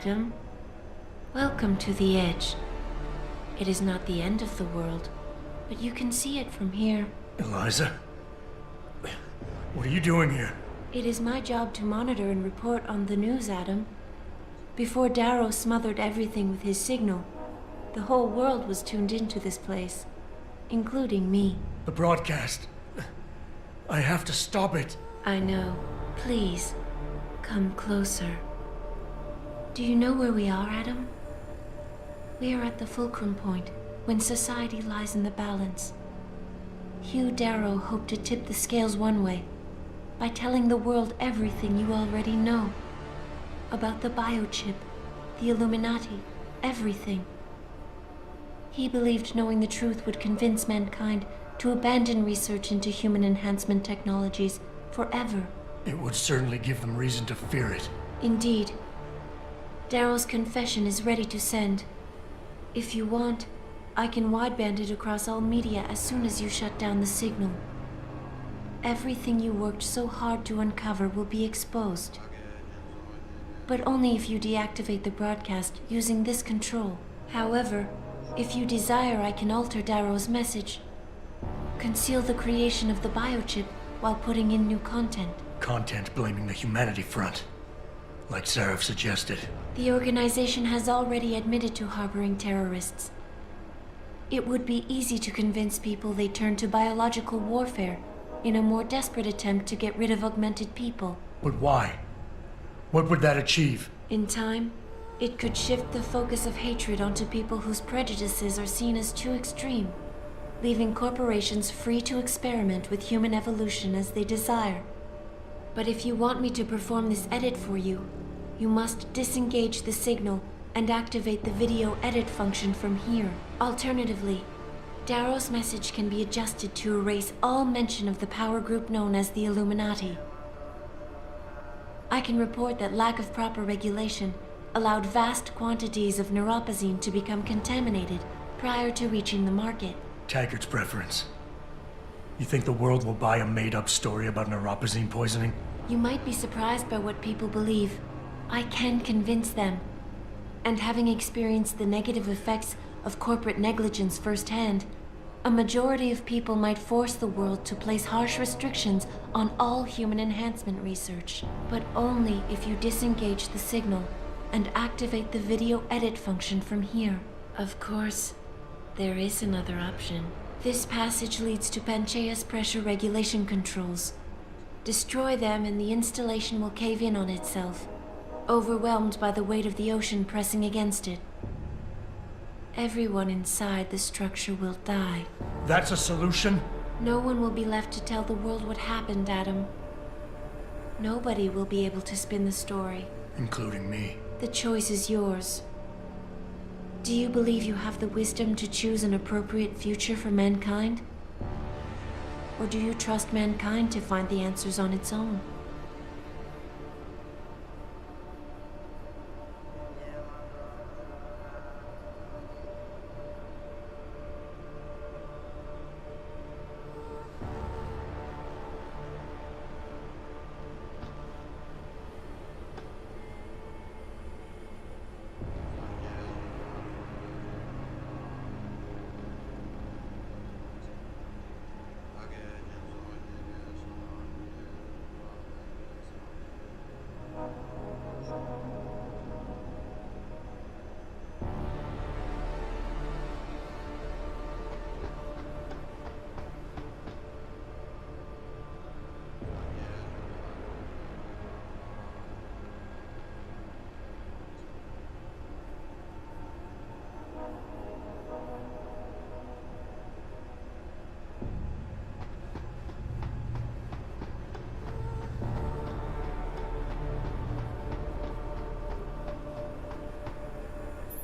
Adam. Welcome to the Edge. It is not the end of the world, but you can see it from here. Eliza? What are you doing here? It is my job to monitor and report on the news, Adam. Before Darrow smothered everything with his signal, the whole world was tuned into this place, including me. The broadcast. I have to stop it. I know. Please, come closer. Do you know where we are, Adam? We are at the fulcrum point, when society lies in the balance. Hugh Darrow hoped to tip the scales one way, by telling the world everything you already know. About the biochip, the Illuminati, everything. He believed knowing the truth would convince mankind to abandon research into human enhancement technologies forever. It would certainly give them reason to fear it. Indeed. Darrow's confession is ready to send. If you want, I can wideband it across all media as soon as you shut down the signal. Everything you worked so hard to uncover will be exposed. But only if you deactivate the broadcast using this control. However, if you desire, I can alter Darrow's message. Conceal the creation of the biochip while putting in new content. Content blaming the Humanity Front. Like Sarah suggested. The organization has already admitted to harboring terrorists. It would be easy to convince people they turn to biological warfare in a more desperate attempt to get rid of augmented people. But why? What would that achieve? In time, it could shift the focus of hatred onto people whose prejudices are seen as too extreme, leaving corporations free to experiment with human evolution as they desire. But if you want me to perform this edit for you, you must disengage the signal and activate the video edit function from here. Alternatively, Darrow's message can be adjusted to erase all mention of the power group known as the Illuminati. I can report that lack of proper regulation allowed vast quantities of neuropozyne to become contaminated prior to reaching the market. Taggart's preference. You think the world will buy a made-up story about neuropozyne poisoning? You might be surprised by what people believe. I can convince them. And having experienced the negative effects of corporate negligence firsthand, a majority of people might force the world to place harsh restrictions on all human enhancement research. But only if you disengage the signal and activate the video edit function from here. Of course, there is another option. This passage leads to Panchaea's pressure regulation controls. Destroy them and the installation will cave in on itself, overwhelmed by the weight of the ocean pressing against it. Everyone inside the structure will die. That's a solution? No one will be left to tell the world what happened, Adam. Nobody will be able to spin the story. Including me. The choice is yours. Do you believe you have the wisdom to choose an appropriate future for mankind? Or do you trust mankind to find the answers on its own?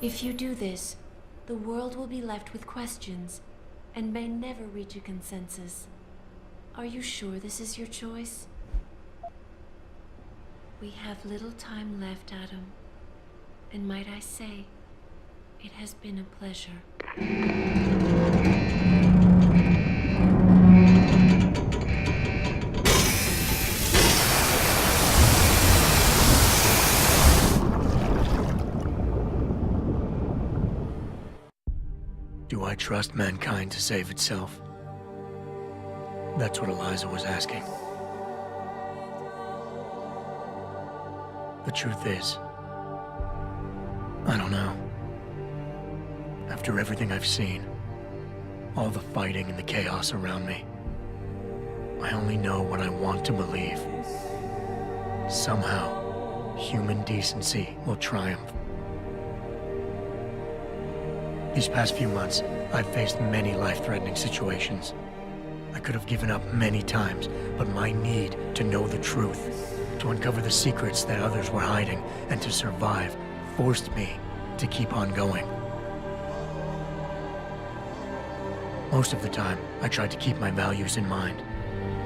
If you do this, the world will be left with questions and may never reach a consensus. Are you sure this is your choice? We have little time left, Adam. And might I say, it has been a pleasure. I trust mankind to save itself? That's what Eliza was asking. The truth is, I don't know. After everything I've seen, all the fighting and the chaos around me, I only know what I want to believe. Somehow, human decency will triumph. These past few months, I've faced many life-threatening situations. I could have given up many times, but my need to know the truth, to uncover the secrets that others were hiding, and to survive, forced me to keep on going. Most of the time, I tried to keep my values in mind,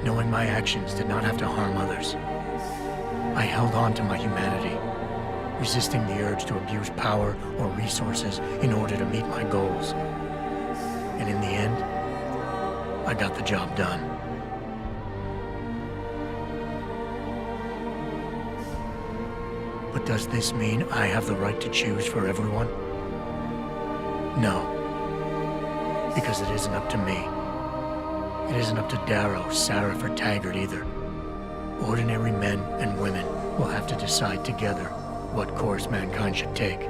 knowing my actions did not have to harm others. I held on to my humanity, resisting the urge to abuse power or resources in order to meet my goals. And in the end, I got the job done. But does this mean I have the right to choose for everyone? No. Because it isn't up to me. It isn't up to Darrow, Sarif, or Taggart either. Ordinary men and women will have to decide together what course mankind should take.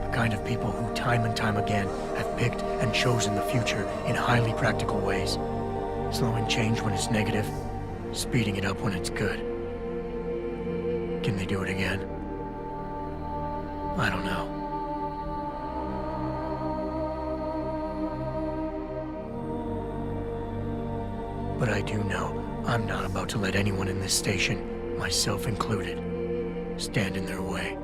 The kind of people who time and time again have picked and chosen the future in highly practical ways, slowing change when it's negative, speeding it up when it's good. Can they do it again? I don't know. But I do know I'm not about to let anyone in this station, myself included, stand in their way.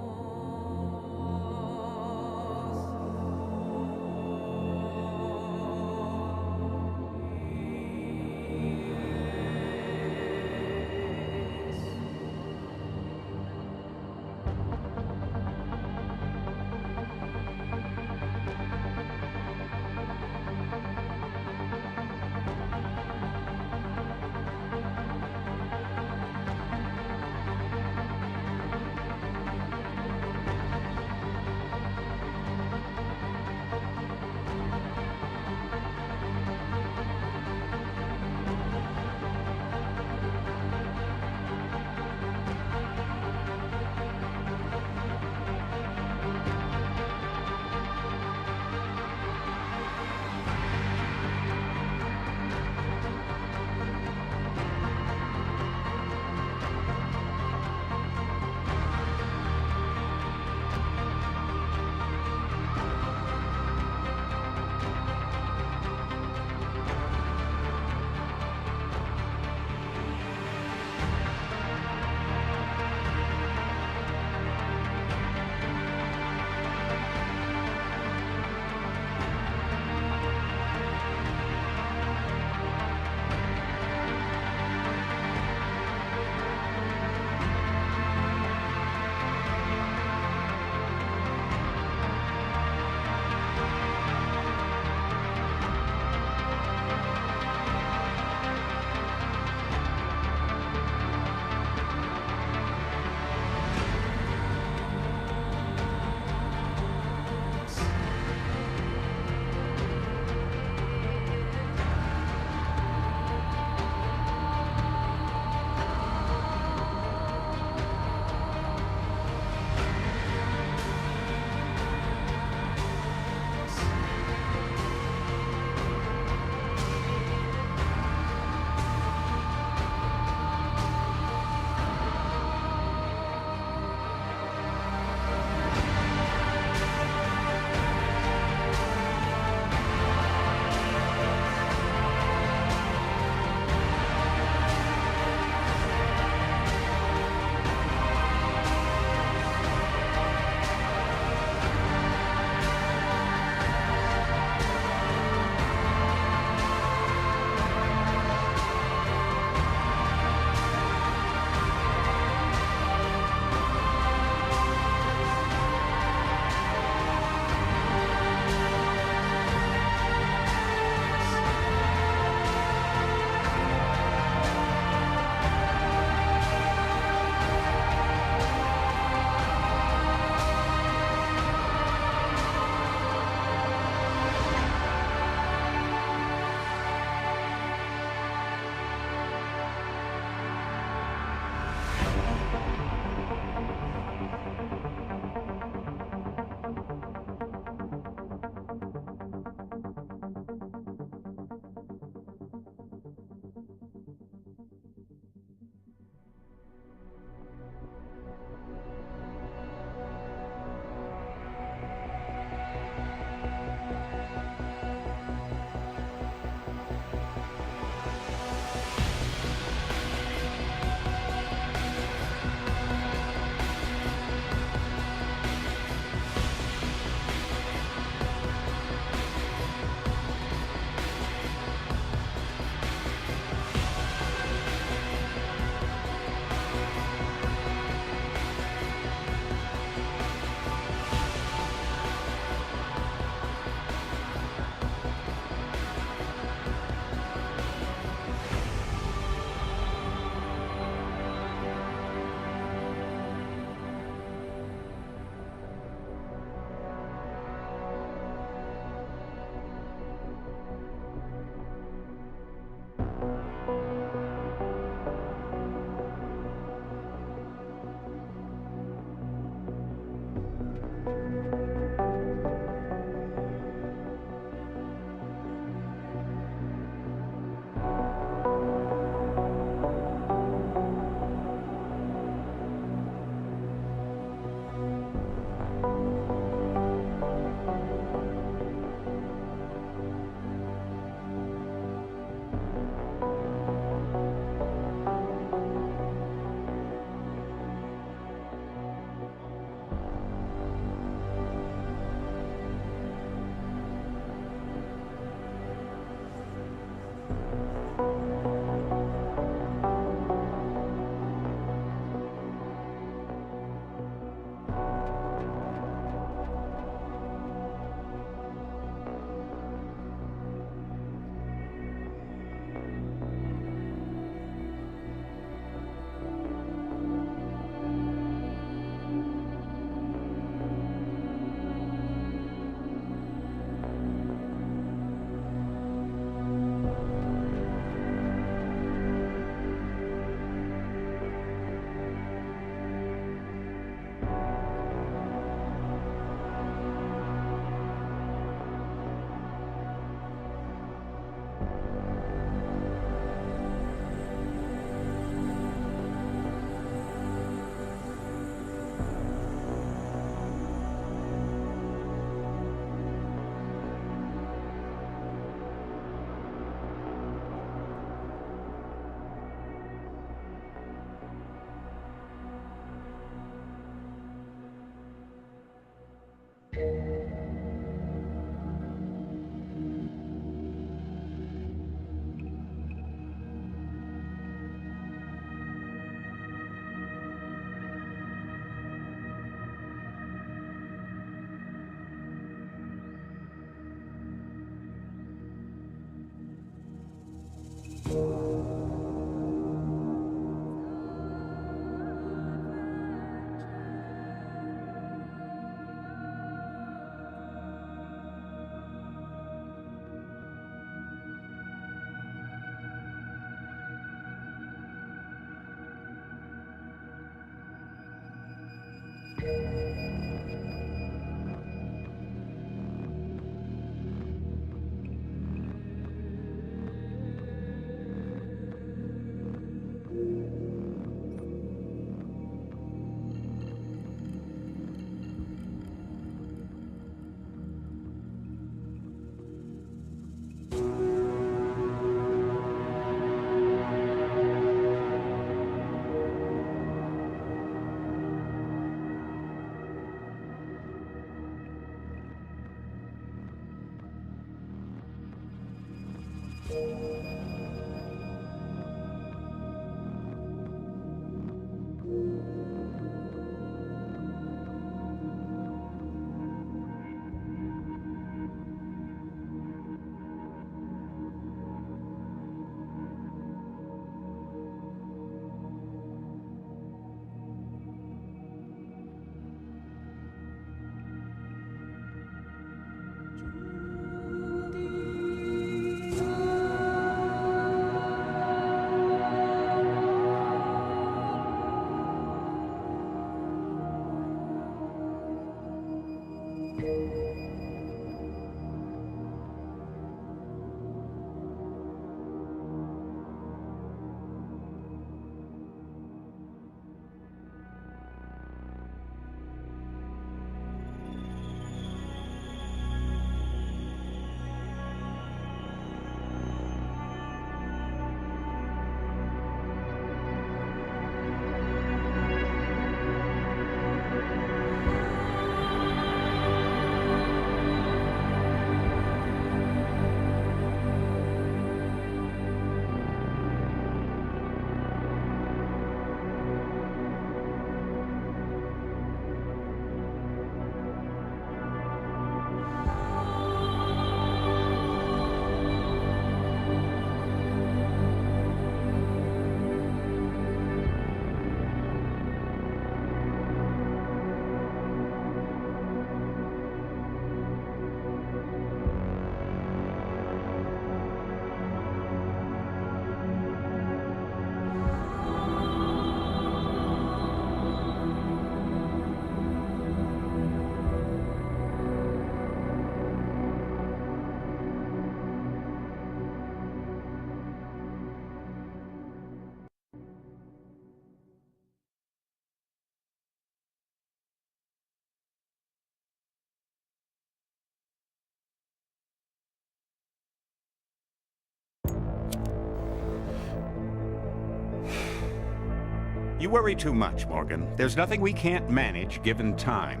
You worry too much, Morgan. There's nothing we can't manage given time.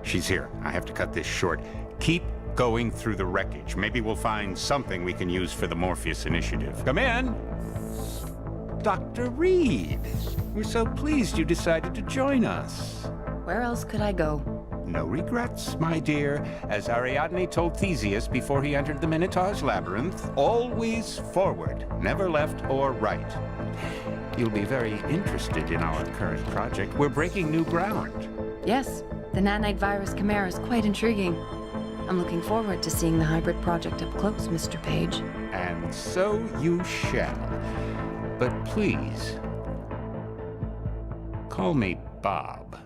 She's here. I have to cut this short. Keep going through the wreckage. Maybe we'll find something we can use for the Morpheus initiative. Come in. Dr. Reed. We're so pleased you decided to join us. Where else could I go? No regrets, my dear. As Ariadne told Theseus before he entered the Minotaur's labyrinth, always forward, never left or right. You'll be very interested in our current project. We're breaking new ground. Yes, the nanite virus chimera is quite intriguing. I'm looking forward to seeing the hybrid project up close, Mr. Page. And so you shall. But please, call me Bob.